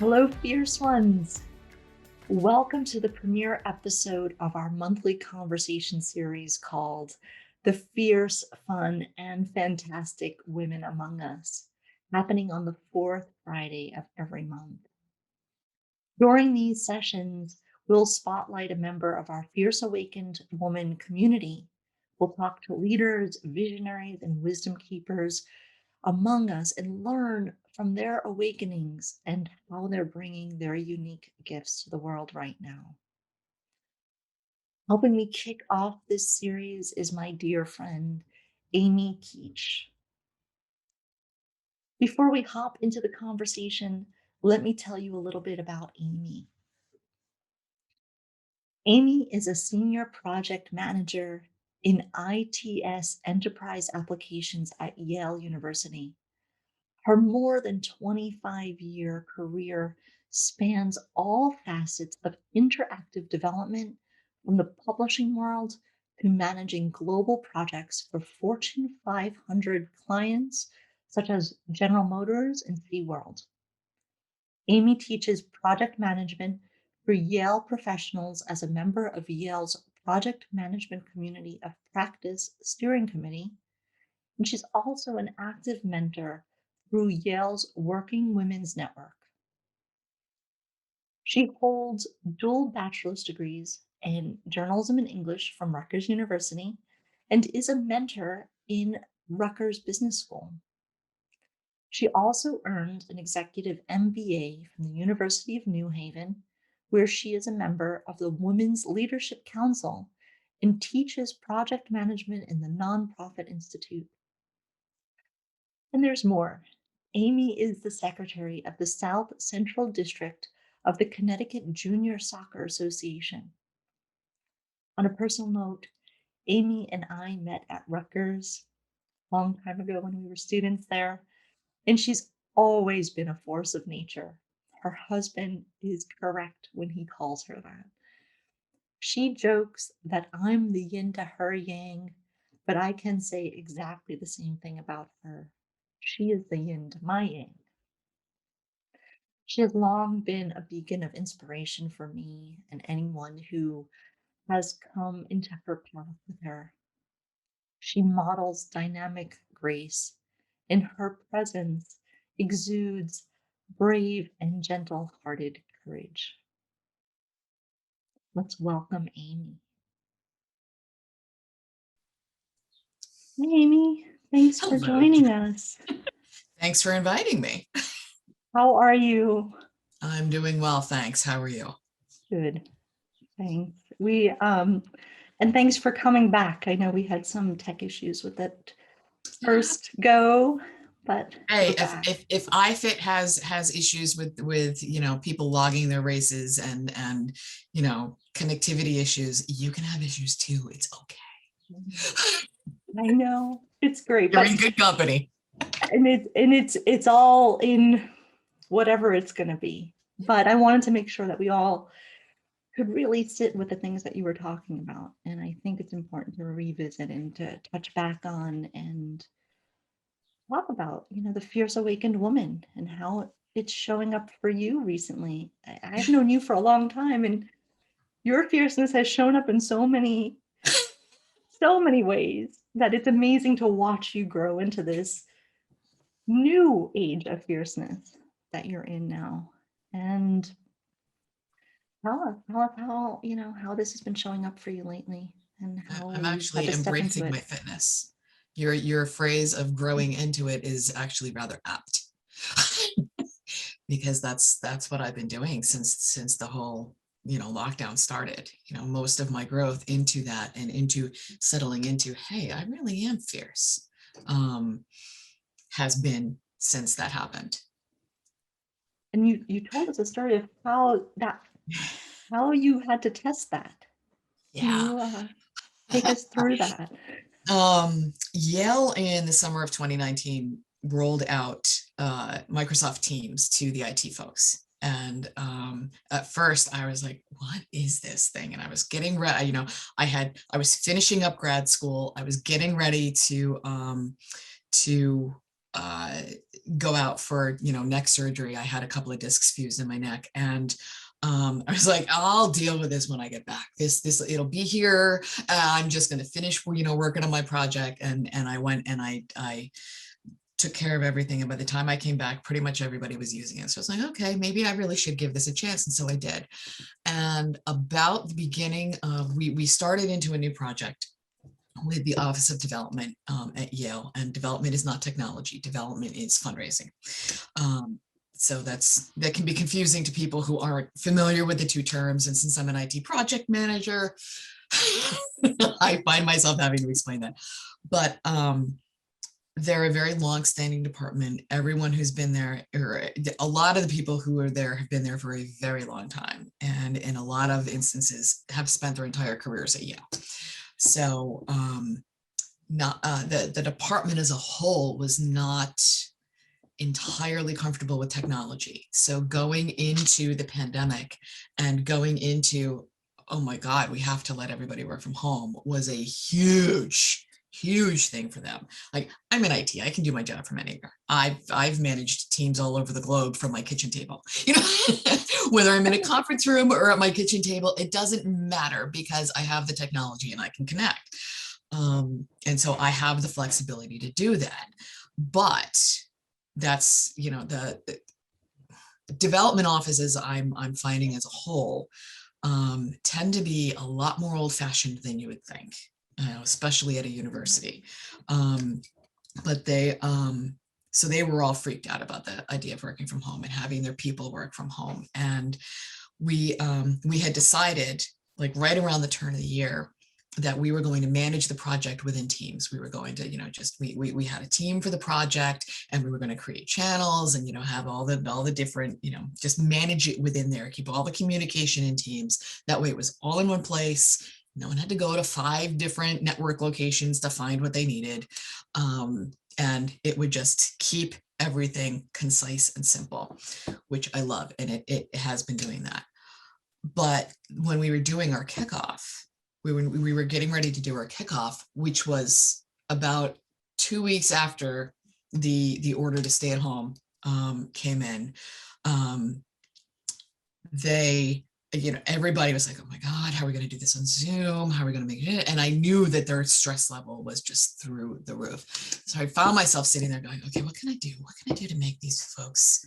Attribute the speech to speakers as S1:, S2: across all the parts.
S1: Hello, fierce ones. Welcome to the premiere episode of our monthly conversation series called The Fierce, Fun, and Fantastic Women Among Us, happening on the fourth Friday of every month. During these sessions, we'll spotlight a member of our Fierce Awakened Woman community. We'll talk to leaders, visionaries, and wisdom keepers among us and learn from their awakenings and how they're bringing their unique gifts to the world right now. Helping me kick off this series is my dear friend, Amy Keach. Before we hop into the conversation, let me tell you a little bit about Amy. Amy is a senior project manager in ITS enterprise applications at Yale University. Her more than 25-year career spans all facets of interactive development, from the publishing world to managing global projects for Fortune 500 clients such as General Motors and SeaWorld. Amy teaches project management for Yale professionals as a member of Yale's Project Management Community of Practice Steering Committee, and she's also an active mentor through Yale's Working Women's Network. She holds dual bachelor's degrees in journalism and English from Rutgers University and is a mentor in Rutgers Business School. She also earned an executive MBA from the University of New Haven, where she is a member of the Women's Leadership Council and teaches project management in the Nonprofit Institute. And there's more. Amy is the secretary of the South Central District of the Connecticut Junior Soccer Association. On a personal note, Amy and I met at Rutgers a long time ago when we were students there, and she's always been a force of nature. Her husband is correct when he calls her that. She jokes that I'm the yin to her yang, but I can say exactly the same thing about her. She is the yin to my yang. She has long been a beacon of inspiration for me and anyone who has come into her path with her. She models dynamic grace, and her presence exudes brave and gentle-hearted courage. Let's welcome Amy. Hey, Amy, thanks for
S2: Hello.
S1: joining us.
S2: Thanks for inviting me.
S1: How are you?
S2: I'm doing well, thanks. How are you?
S1: Good, thanks. And thanks for coming back. I know we had some tech issues with it first go, but
S2: Hey,
S1: we're back.
S2: if iFit has issues with people logging their races and connectivity issues, you can have issues too. It's okay.
S1: I know, it's great.
S2: You're in good company.
S1: And it's all in whatever it's going to be. But I wanted to make sure that we all could really sit with the things that you were talking about. And I think it's important to revisit and to touch back on and talk about, the fierce awakened woman and how it's showing up for you recently. I've known you for a long time, and your fierceness has shown up in so many ways that it's amazing to watch you grow into this new age of fierceness that you're in now. And tell us how this has been showing up for you lately and how
S2: I'm
S1: you
S2: actually
S1: had to step into
S2: embracing my
S1: it.
S2: fitness. Your phrase of growing into it is actually rather apt. Because that's what I've been doing since the whole lockdown started. Most of my growth into that and into settling into, hey, I really am fierce, has been since that happened.
S1: And you told us a story of how you had to test that.
S2: Yeah.
S1: Can you take us through that?
S2: Yale in the summer of 2019 rolled out Microsoft Teams to the IT folks. And at first I was like, what is this thing? And I was getting ready, I was finishing up grad school. I was getting ready to go out for, neck surgery. I had a couple of discs fused in my neck, and I was like, I'll deal with this when I get back. It'll be here. I'm just going to finish, working on my project. And I went and I took care of everything. And by the time I came back, pretty much everybody was using it. So I was like, okay, maybe I really should give this a chance. And so I did. And about the beginning of, we started into a new project with the Office of Development at Yale. And development is not technology. Development is fundraising. So that can be confusing to people who aren't familiar with the two terms. And since I'm an IT project manager, I find myself having to explain that. But they're a very long-standing department. Everyone who's been there, or a lot of the people who are there have been there for a very long time. And in a lot of instances have spent their entire careers at Yale. So the department as a whole was not entirely comfortable with technology. So going into the pandemic and going into, oh my God, we have to let everybody work from home, was a huge thing for them. Like, I'm in IT, I can do my job from anywhere. I've managed teams all over the globe from my kitchen table. Whether I'm in a conference room or at my kitchen table, it doesn't matter because I have the technology and I can connect. And so I have the flexibility to do that. But that's, the development offices I'm finding as a whole tend to be a lot more old-fashioned than you would think, especially at a university. But so they were all freaked out about the idea of working from home and having their people work from home. And we had decided, like right around the turn of the year, that we were going to manage the project within teams. We were going to, we had a team for the project, and we were going to create channels and, have all the different, just manage it within there, keep all the communication in teams. That way it was all in one place. No one had to go to 5 different network locations to find what they needed. And it would just keep everything concise and simple, which I love. And it has been doing that. But when we were doing our kickoff, we were getting ready to do our kickoff, which was about 2 weeks after the order to stay at home came in. Everybody was like, oh my God, how are we going to do this on Zoom? How are we going to make it? And I knew that their stress level was just through the roof. So I found myself sitting there going, okay, what can I do? What can I do to make these folks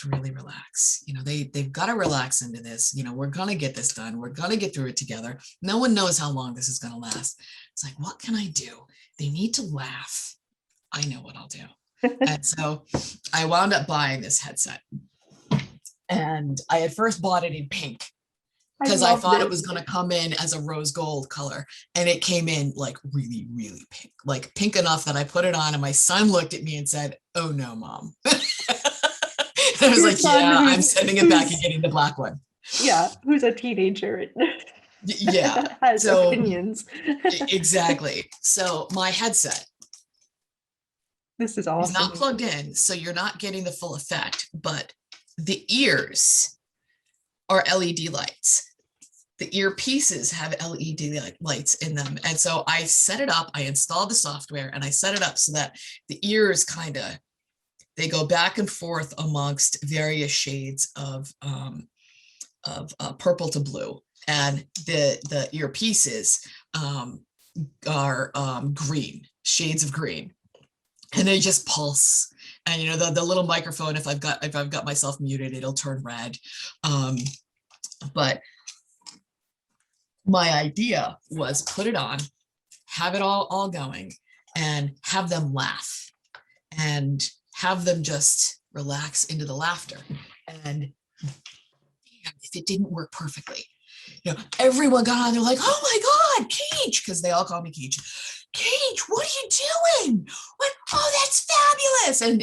S2: really relax? They've got to relax into this. We're going to get this done. We're going to get through it together. No one knows how long this is going to last. It's like, what can I do? They need to laugh. I know what I'll do. And so I wound up buying this headset. And I had first bought it in pink because I thought it was going to come in as a rose gold color. And it came in like really, really pink, like pink enough that I put it on and my son looked at me and said, oh no, Mom. I was like, yeah, I'm sending it back and getting the black one.
S1: Yeah, who's a teenager.
S2: Yeah.
S1: Has opinions.
S2: Exactly. So my headset.
S1: This is awesome.
S2: It's not plugged in, so you're not getting the full effect, but the ears are LED lights. The earpieces have LED lights in them. And so I set it up, I installed the software, and I set it up so that the ears they go back and forth amongst various shades of purple to blue. And the earpieces are green, shades of green. And they just pulse. And the little microphone, if I've got myself muted, it'll turn red. But my idea was put it on, have it all going, and have them laugh and have them just relax into the laughter. And if it didn't work perfectly, everyone got on, they're like, oh my God, Keach, because they all call me Keach. Keach, what are you doing? What? Oh, that's fabulous. And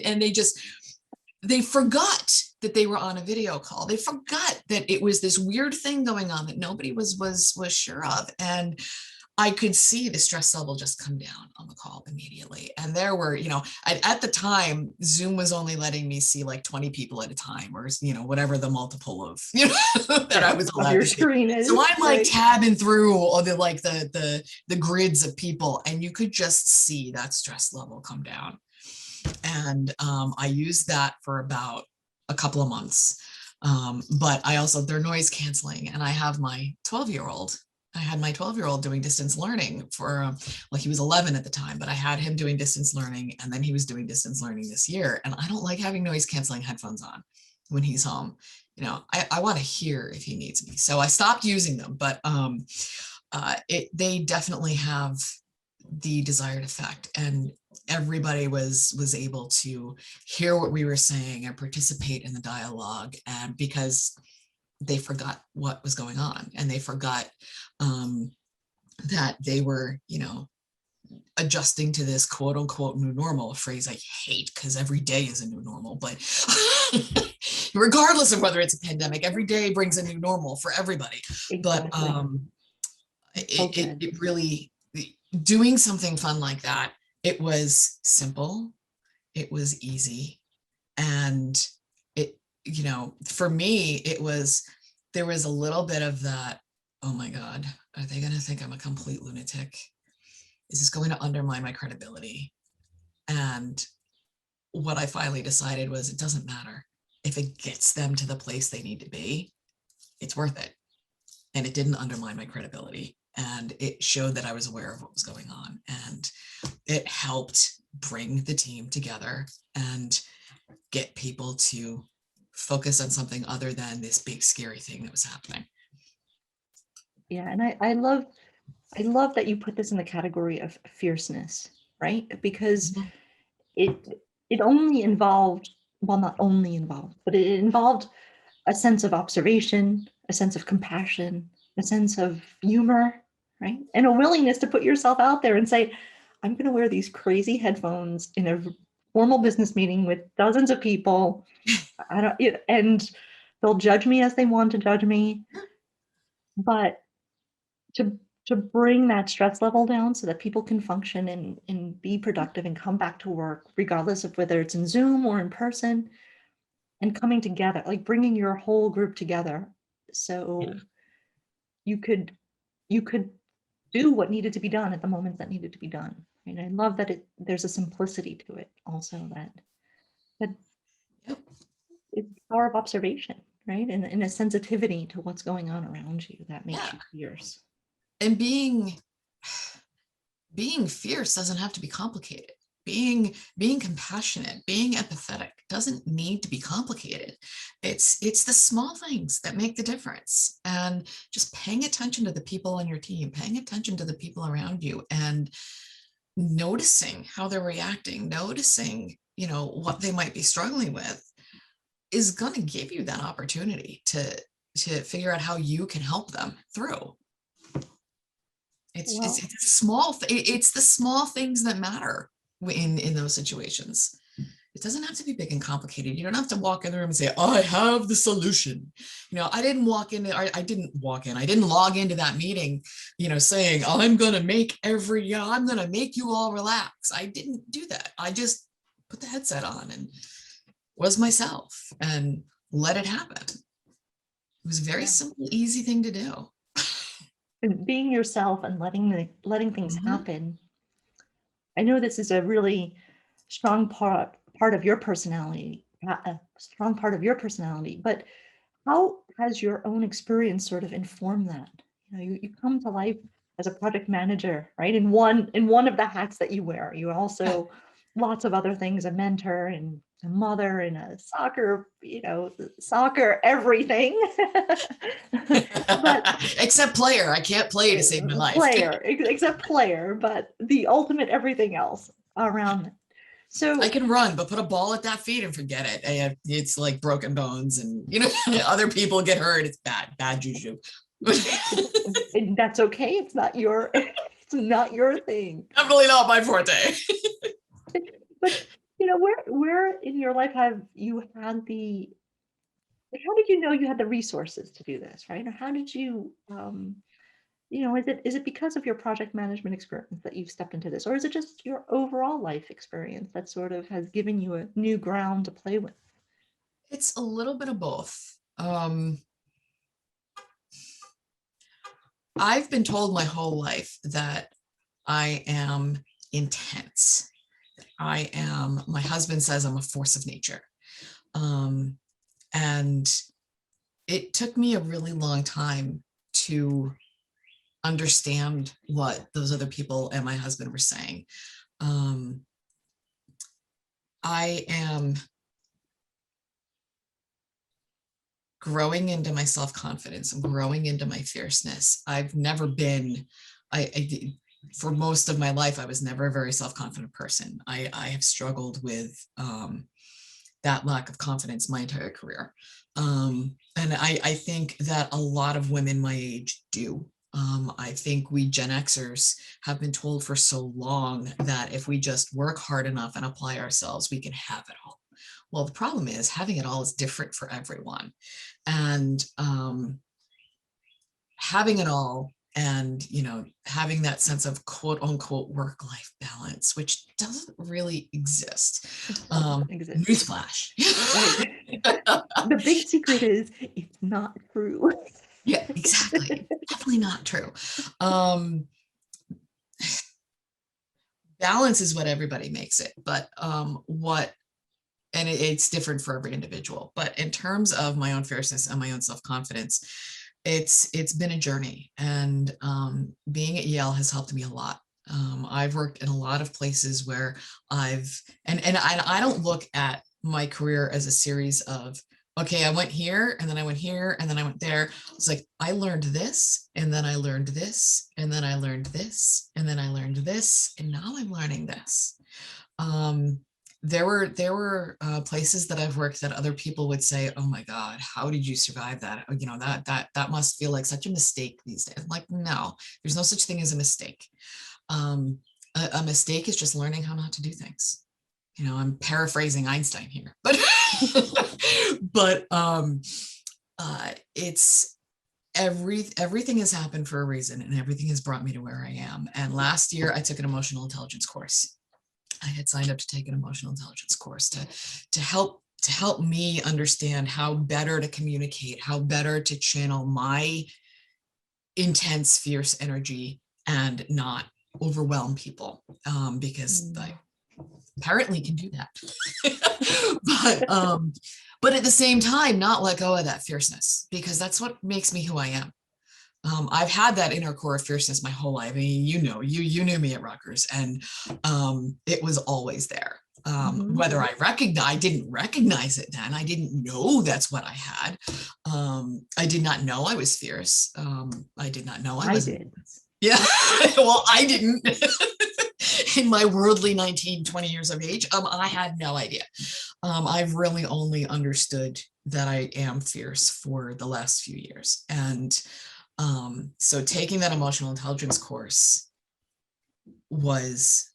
S2: they forgot that they were on a video call. They forgot that it was this weird thing going on that nobody was sure of. And I could see the stress level just come down on the call immediately. And there were, at the time, Zoom was only letting me see like 20 people at a time, or, whatever the multiple of, that I was allowed to see. So I'm like tabbing through all the grids of people, and you could just see that stress level come down. And I used that for about a couple of months. But I also, they're noise canceling, and I have my 12-year-old. I had my 12-year-old doing distance learning for, well, he was 11 at the time, but I had him doing distance learning, and then he was doing distance learning this year. And I don't like having noise canceling headphones on when he's home. You know, I want to hear if he needs me. So I stopped using them, but they definitely have the desired effect, and everybody was able to hear what we were saying and participate in the dialogue, and because they forgot what was going on, and they forgot that they were, you know, adjusting to this quote unquote new normal, a phrase I hate because every day is a new normal, but regardless of whether it's a pandemic, every day brings a new normal for everybody. But
S1: Exactly. So good.
S2: it really, doing something fun like that, it was simple, it was easy, and it, you know, for me, it was, there was a little bit of that, oh my God, are they going to think I'm a complete lunatic? Is this going to undermine my credibility? And what I finally decided was, it doesn't matter. If it gets them to the place they need to be, it's worth it. And it didn't undermine my credibility. And it showed that I was aware of what was going on. And it helped bring the team together and get people to focus on something other than this big scary thing that was happening.
S1: Yeah, and I love that you put this in the category of fierceness, right? Because
S2: Mhm.
S1: it it only involved, well, not only involved, but it involved a sense of observation, a sense of compassion, a sense of humor, right? And a willingness to put yourself out there and say, I'm going to wear these crazy headphones in a formal business meeting with dozens of people. I don't, and they'll judge me as they want to judge me, but to to bring that stress level down so that people can function and be productive and come back to work, regardless of whether it's in Zoom or in person, and coming together, like bringing your whole group together.
S2: Yeah.
S1: So you could you could do what needed to be done at the moments that needed to be done. And I love that there's a simplicity to it also, that
S2: Yep.
S1: it's power of observation, right? And a sensitivity to what's going on around you that makes
S2: Yeah.
S1: you fierce.
S2: And being fierce doesn't have to be complicated. Being compassionate, being empathetic doesn't need to be complicated. It's the small things that make the difference. And just paying attention to the people on your team, paying attention to the people around you, and noticing how they're reacting, noticing, you know, what they might be struggling with, is going to give you that opportunity to figure out how you can help them through.
S1: Well,
S2: It's small, it's the small things that matter in those situations. It doesn't have to be big and complicated. You don't have to walk in the room and say, I have the solution. You know, I didn't walk in, I didn't walk in, I didn't log into that meeting, you know, saying, I'm going to make I'm going to make you all relax. I didn't do that. I just put the headset on and was myself and let it happen. It was a very
S1: yeah.
S2: simple, easy thing to do.
S1: And being yourself and letting things
S2: Mhm.
S1: happen. I know this is a really strong part of your personality, a strong part of your personality, but how has your own experience sort of informed that? You know, you come to life as a project manager, right? In one of the hats that you wear. You
S2: Yeah.
S1: also lots of other things, a mentor and a mother and a soccer, soccer everything. But
S2: Except player. I can't play to save my life.
S1: except player, but the ultimate everything else around it.
S2: I
S1: So
S2: can run, but put a ball at that feet and forget it. It's like broken bones, and you know, other people get hurt. It's bad juju.
S1: and that's okay. It's not your it's not your thing.
S2: Definitely not my forte.
S1: But where in your life have you had the like, how did you know you had the resources to do this, right? Or how did you is it because of your project management experience that you've stepped into this, or is it just your overall life experience that sort of has given you a new ground to play with?
S2: It's a little bit of both. I've been told my whole life that I am intense, My husband says I'm a force of nature. Um, and it took me a really long time to understand what those other people and my husband were saying. Um, I am growing into my self-confidence. I'm growing into my fierceness. I've never been, for most of my life, I was never a very self-confident person. I have struggled with that lack of confidence my entire career. And I think that a lot of women my age do. I think we Gen Xers have been told for so long that if we just work hard enough and apply ourselves, we can have it all. Well, the problem is having it all is different for everyone. And having it all and, having that sense of quote unquote work-life balance, which doesn't really exist.
S1: It doesn't exist.
S2: Newsflash.
S1: Right. The big secret is it's not true.
S2: Yeah, exactly. Definitely not true. Um, Balance is what everybody makes it, but it's different for every individual. But in terms of my own fierceness and my own self-confidence, it's been a journey, and being at Yale has helped me a lot. I've worked in a lot of places where I don't look at my career as a series of, okay, I went here and then I went here and then I went there. It's like I learned this and then I learned this and then I learned this and then I learned this and now I'm learning this. Um, there were places that I've worked that other people would say, "Oh my God, how did you survive that? That must feel like such a mistake these days." I'm like, no, there's no such thing as a mistake. Um, a mistake is just learning how not to do things. I'm paraphrasing Einstein here, but but it's everything has happened for a reason, and everything has brought me to where I am. And last year, I took an emotional intelligence course. I had signed up to take an emotional intelligence course to help me understand how better to communicate, how better to channel my intense, fierce energy and not overwhelm people, because I apparently can do that. But at the same time, not let go of that fierceness, because that's what makes me who I am. I've had that inner core of fierceness my whole life. I mean, you knew me at Rutgers, and it was always there. Whether I didn't recognize it then. I didn't know that's what I had. I did not know I was fierce. I did not know I
S1: I
S2: was.
S1: did.
S2: Yeah, well, I didn't. In my worldly 19, 20 years of age, I had no idea. I've really only understood that I am fierce for the last few years. And so taking that emotional intelligence course was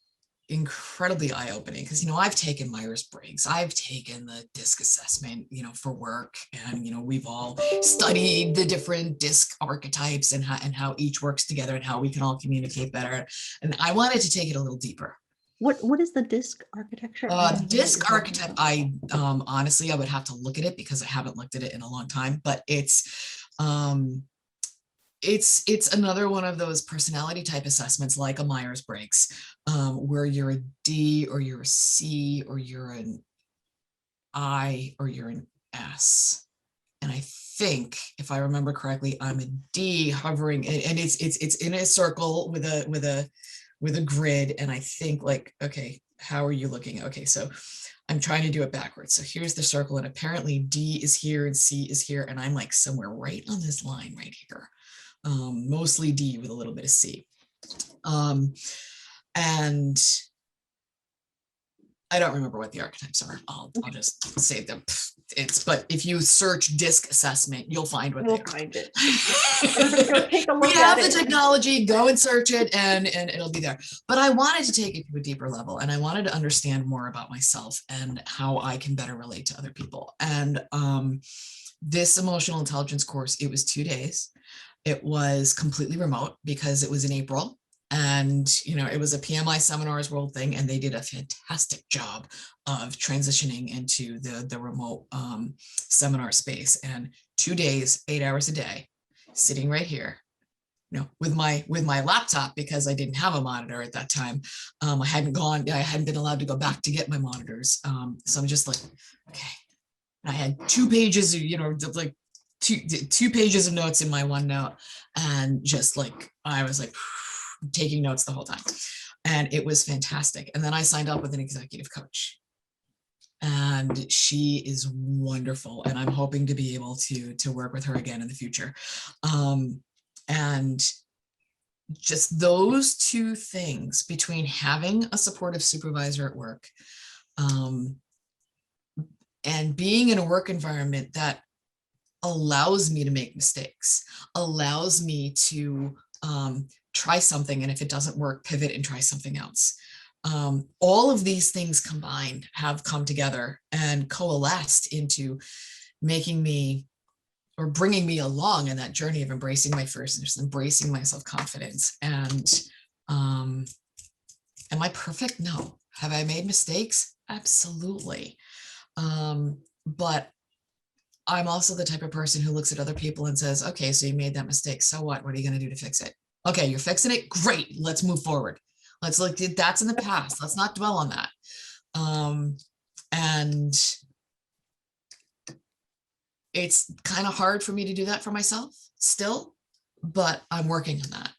S2: incredibly eye-opening, because I've taken Myers-Briggs, I've taken the DISC assessment for work, and we've all studied the different DISC archetypes and how each works together and how we can all communicate better. And I wanted to take it a little deeper.
S1: What is the disc architecture? I don't know what you're
S2: DISC
S1: talking
S2: archetype,
S1: about.
S2: I honestly I would have to look at it because I haven't looked at it in a long time, but um it's another one of those personality type assessments like a Myers-Briggs, where you're a D or you're a C or you're an I or you're an S. And I think, if I remember correctly, I'm a D hovering, and it's in a circle with a grid. And I think, like, okay, how are you looking? Okay, so I'm trying to do it backwards. So here's the circle, and apparently D is here and C is here, and I'm like somewhere right on this line right here. Mostly D with a little bit of C. And I don't remember what the archetypes are. I'll just say them. But if you search DISC assessment, you'll find what they
S1: We'll
S2: are.
S1: find it. Everybody go take a
S2: We
S1: look
S2: have
S1: at
S2: the
S1: it.
S2: technology, go and search it, and it'll be there. But I wanted to take it to a deeper level, and I wanted to understand more about myself and how I can better relate to other people. And this emotional intelligence course, it was 2 days. It was completely remote because it was in April. And, it was a PMI Seminars World thing, and they did a fantastic job of transitioning into the remote seminar space. And 2 days, 8 hours a day, sitting right here, with my laptop, because I didn't have a monitor at that time. I hadn't been allowed to go back to get my monitors. So I'm just like, okay. And I had 2 pages of, like two pages of notes in my OneNote, and just like, I was like taking notes the whole time. And it was fantastic. And then I signed up with an executive coach, and she is wonderful. And I'm hoping to be able to work with her again in the future. And just those two things, between having a supportive supervisor at work, and being in a work environment that allows me to make mistakes, allows me to try something, and if it doesn't work, pivot and try something else. All of these things combined have come together and coalesced into making me, or bringing me along in that journey of embracing my fierceness, embracing my self-confidence. And am I perfect? No. Have I made mistakes? Absolutely. But I'm also the type of person who looks at other people and says, okay, so you made that mistake. So what? What are you going to do to fix it? Okay, you're fixing it. Great. Let's move forward. Let's look, that's in the past. Let's not dwell on that. And it's kind of hard for me to do that for myself still, but I'm working on that.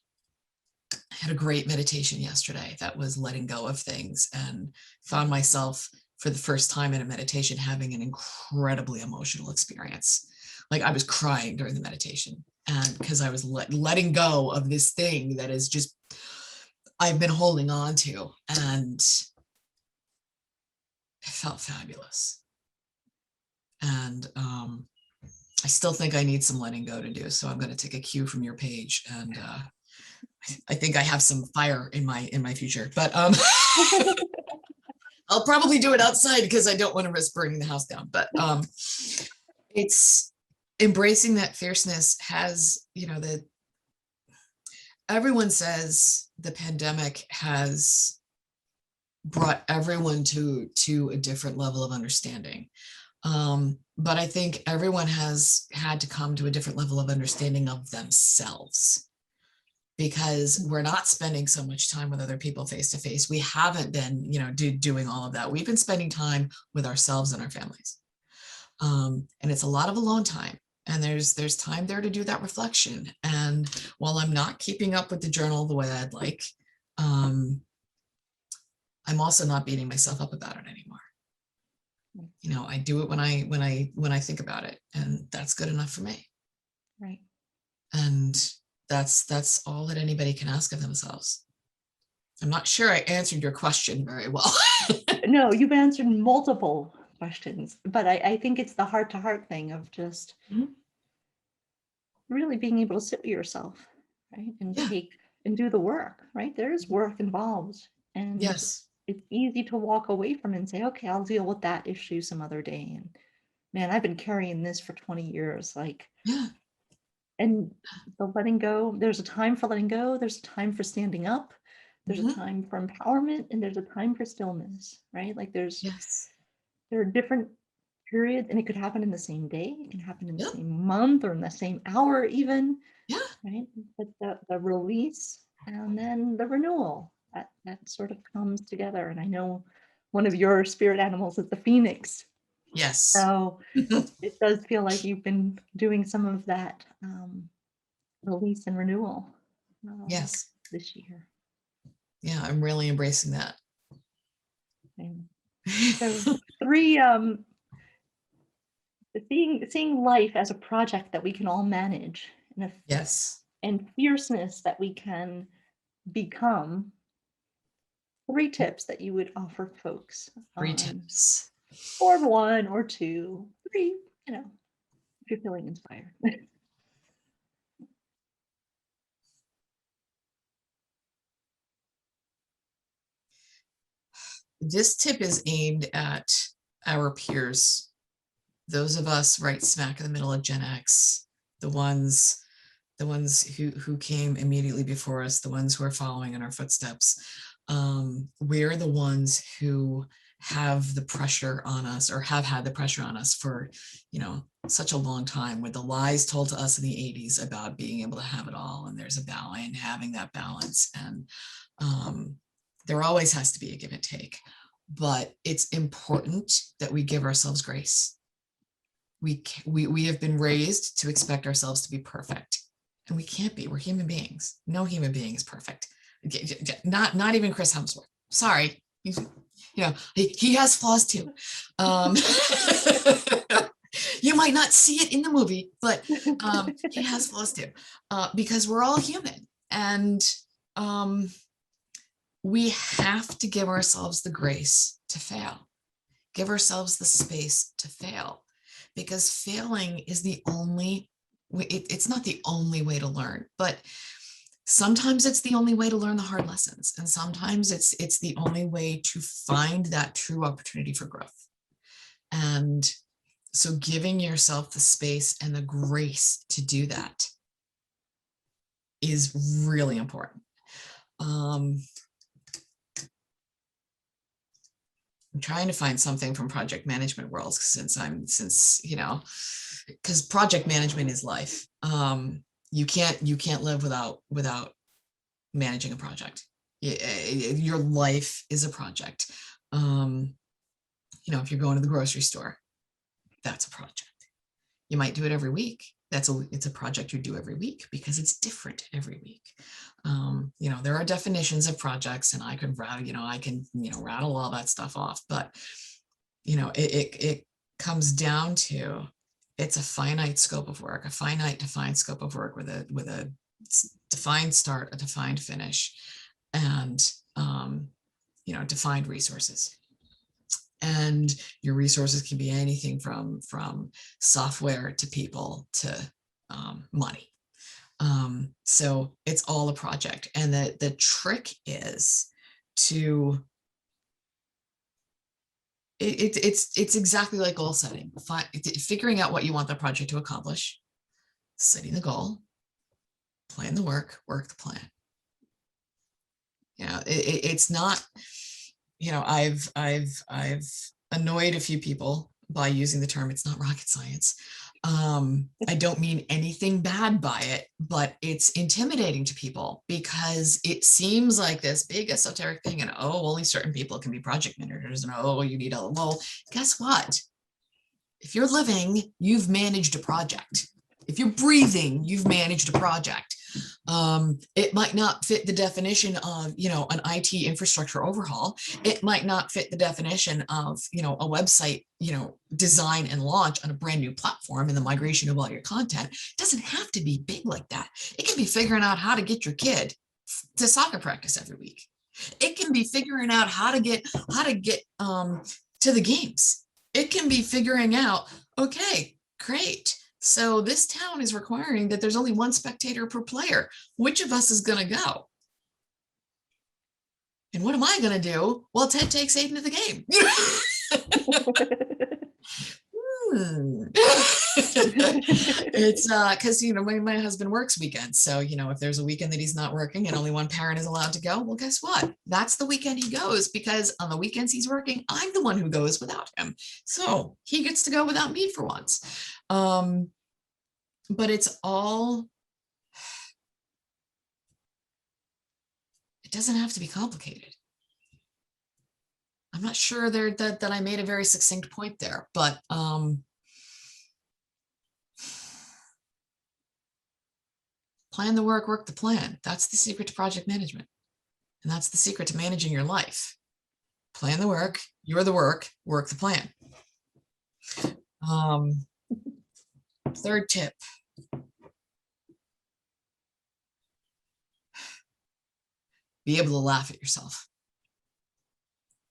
S2: I had a great meditation yesterday that was letting go of things, and found myself for the first time in a meditation having an incredibly emotional experience. Like, I was crying during the meditation, and because I was letting go of this thing that is just, I've been holding on to, and it felt fabulous. And I still think I need some letting go to do. So I'm going to take a cue from your page, and I think I have some fire in my future, but I'll probably do it outside because I don't want to risk burning the house down. But it's embracing that fierceness has, that everyone says the pandemic has brought everyone to a different level of understanding. But I think everyone has had to come to a different level of understanding of themselves, because we're not spending so much time with other people face to face. We haven't been, doing all of that. We've been spending time with ourselves and our families. And it's a lot of alone time. And there's time there to do that reflection. And while I'm not keeping up with the journal the way I'd like, I'm also not beating myself up about it anymore. I do it when I think about it, and that's good enough for me.
S1: Right.
S2: And that's all that anybody can ask of themselves. I'm not sure I answered your question very well.
S1: No, you've answered multiple questions, but I think it's the heart-to-heart thing of just really being able to sit with yourself, right? And
S2: Yeah.
S1: and do the work, right? There is work involved. And
S2: Yes.
S1: it's easy to walk away from it and say, okay, I'll deal with that issue some other day. And man, I've been carrying this for 20 years.
S2: Yeah.
S1: And the letting go, there's a time for letting go, there's a time for standing up, there's a time for empowerment, and there's a time for stillness, right?
S2: Yes.
S1: There are different periods, and it could happen in the same day, it can happen in the
S2: Yep.
S1: same month or in the same hour even,
S2: Yeah.
S1: right? But the release and then the renewal, that sort of comes together. And I know one of your spirit animals is the phoenix.
S2: Yes.
S1: So it does feel like you've been doing some of that release and renewal
S2: Yes.
S1: this year.
S2: Yeah, I'm really embracing that.
S1: And so three, seeing life as a project that we can all manage,
S2: Yes.
S1: and fierceness that we can become. 3 tips that you would offer folks
S2: 3 tips.
S1: or 1 or 2, 3, if you're feeling inspired.
S2: This tip is aimed at our peers, those of us right smack in the middle of Gen X, the ones who came immediately before us, the ones who are following in our footsteps. We're the ones who have the pressure on us, or have had the pressure on us for, such a long time, with the lies told to us in the 80s about being able to have it all, and there's a balance, and having that balance. And there always has to be a give and take, but it's important that we give ourselves grace. We have been raised to expect ourselves to be perfect, and we can't be. We're human beings. No human being is perfect. Not even Chris Hemsworth. Sorry. He has flaws too. You might not see it in the movie, but he has flaws too, because we're all human. And we have to give ourselves the grace to fail, give ourselves the space to fail, because failing is the only way. It's not the only way to learn, but sometimes it's the only way to learn the hard lessons. And sometimes it's the only way to find that true opportunity for growth. And so giving yourself the space and the grace to do that is really important. I'm trying to find something from project management worlds, because project management is life. You can't live without managing a project. Your life is a project. If you're going to the grocery store, that's a project. You might do it every week. It's a project you do every week, because it's different every week. There are definitions of projects, and I can rattle all that stuff off, but it comes down to, it's a finite scope of work, a finite defined scope of work with a defined start, a defined finish, and defined resources. And your resources can be anything from software to people to money. So it's all a project. And the trick is to, it's exactly like goal setting. Figuring out what you want the project to accomplish, setting the goal, plan the work the plan. It's not, I've annoyed a few people by using the term, it's not rocket science. I don't mean anything bad by it, but it's intimidating to people, because it seems like this big esoteric thing, and only certain people can be project managers, and you need well, guess what? If you're living, you've managed a project. If you're breathing, you've managed a project. It might not fit the definition of, an IT infrastructure overhaul. It might not fit the definition of, a website, design and launch on a brand new platform, and the migration of all your content. It doesn't have to be big like that. It can be figuring out how to get your kid to soccer practice every week. It can be figuring out how to get to the games. It can be figuring out, okay, great. So this town is requiring that there's only one spectator per player. Which of us is going to go? And what am I going to do? Well, Ted takes Aiden to the game. It's because my husband works weekends, so if there's a weekend that he's not working and only one parent is allowed to go, well, guess what, that's the weekend he goes, because on the weekends he's working, I'm the one who goes without him, so he gets to go without me for once. But it doesn't have to be complicated. I'm not sure that I made a very succinct point there, but plan the work the plan. That's the secret to project management. And that's the secret to managing your life. Plan the work, you're the work the plan. Third tip. Be able to laugh at yourself.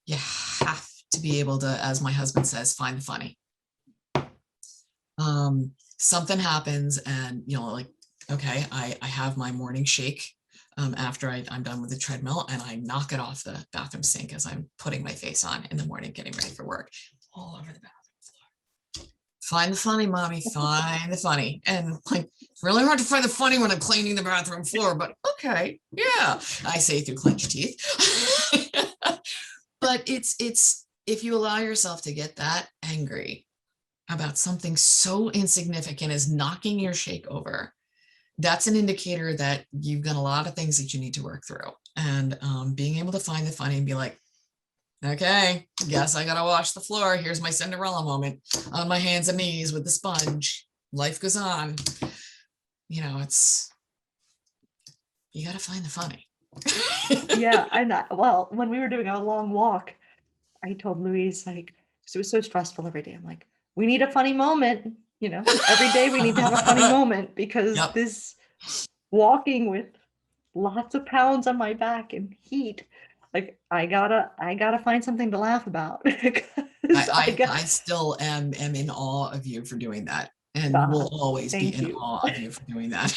S2: You have to be able to, as my husband says, find the funny. Something happens and, okay, I have my morning shake after I'm done with the treadmill, and I knock it off the bathroom sink as I'm putting my face on in the morning, getting ready for work, all over the bathroom floor. Find the funny, mommy, find the funny. And it's really hard to find the funny when I'm cleaning the bathroom floor, but okay, yeah, I say through clenched teeth. But it's if you allow yourself to get that angry about something so insignificant as knocking your shake over, that's an indicator that you've got a lot of things that you need to work through. And being able to find the funny and be like, okay, guess I gotta wash the floor. Here's my Cinderella moment on my hands and knees with the sponge. Life goes on. You know, you gotta find the funny.
S1: Yeah, well, when we were doing a long walk, I told Louise, like, 'cause it was so stressful every day. I'm like, we need a funny moment, every day we need to have a funny moment because
S2: Yep.
S1: this walking with lots of pounds on my back and heat, like I gotta find something to laugh about because
S2: I still am in awe of you for doing that, and will always be
S1: thank
S2: in
S1: you.
S2: awe of you for doing that.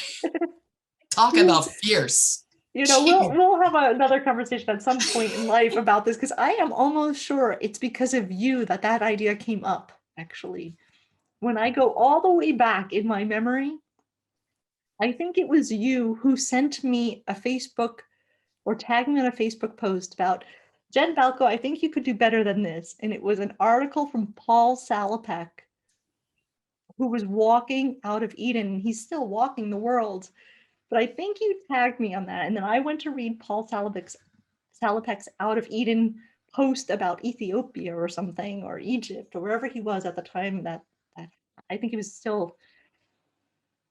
S2: Talk about fierce.
S1: We'll
S2: Jeez.
S1: we'll have another conversation at some point in life about this because I am almost sure it's because of you that that idea came up, actually. When I go all the way back in my memory, I think it was you who sent me a Facebook or tagged me on a Facebook post about Jenn Baljko, I think you could do better than this. And it was an article from Paul Salopek, who was walking out of Eden. And he's still walking the world. But I think you tagged me on that. And then I went to read Paul Salopek's Out of Eden post about Ethiopia or something, or Egypt, or wherever he was at the time that I think he was still,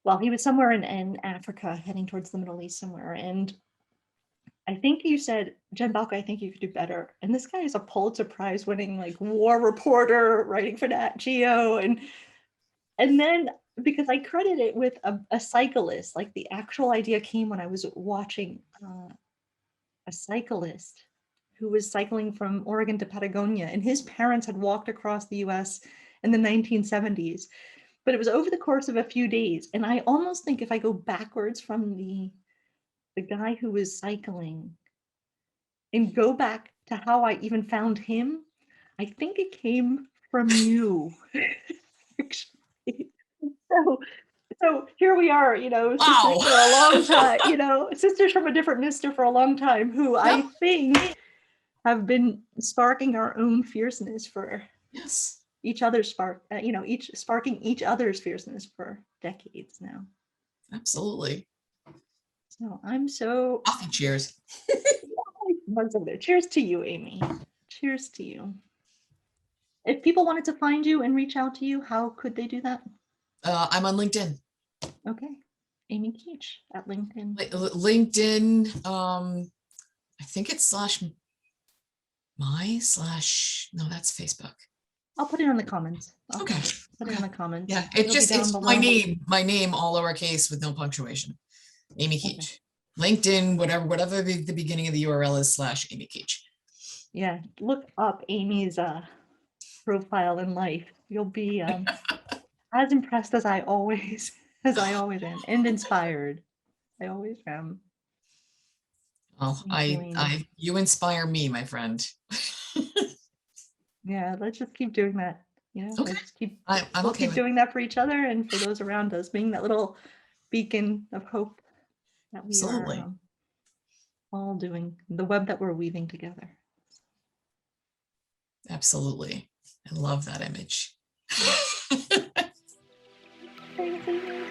S1: well, he was somewhere in Africa, heading towards the Middle East somewhere. And I think you said, Jenn Baljko, I think you could do better. And this guy is a Pulitzer Prize winning like war reporter writing for Nat Geo. And then because I credit it with a cyclist, like the actual idea came when I was watching a cyclist who was cycling from Oregon to Patagonia, and his parents had walked across the US in the 1970s. But it was over the course of a few days. And I almost think if I go backwards from the guy who was cycling and go back to how I even found him, I think it came from you. so, so here we are, sisters
S2: Wow.
S1: for a long time, sisters from a different mister for a long time, who I
S2: Yep.
S1: think have been sparking our own fierceness for
S2: Yes.
S1: each other's each sparking each other's fierceness for decades now.
S2: Absolutely.
S1: So I'm so
S2: Coffee cheers.
S1: cheers to you, Amy. Cheers to you. If people wanted to find you and reach out to you, how could they do that?
S2: I'm on LinkedIn.
S1: Okay. Amy Keach at LinkedIn.
S2: LinkedIn. I think it's no, that's Facebook.
S1: I'll put it in the comments.
S2: Okay.
S1: Put it in the comments.
S2: Yeah,
S1: Down
S2: it's
S1: below.
S2: my name, all lowercase with no punctuation. Amy Keach.
S1: Okay.
S2: LinkedIn, whatever the beginning of the URL is / Amy Keach.
S1: Yeah, look up Amy's profile in life. You'll be as impressed as I always am, and inspired. I always am.
S2: Oh, you inspire me, my friend.
S1: Yeah, let's just keep doing that.
S2: Okay.
S1: Let's keep
S2: I'm
S1: we'll
S2: okay
S1: keep
S2: with
S1: doing that for each other and for those around us, being that little beacon of hope that we are
S2: absolutely.
S1: all doing, the web that we're weaving together.
S2: Absolutely. I love that image.
S1: Thanks, Amy.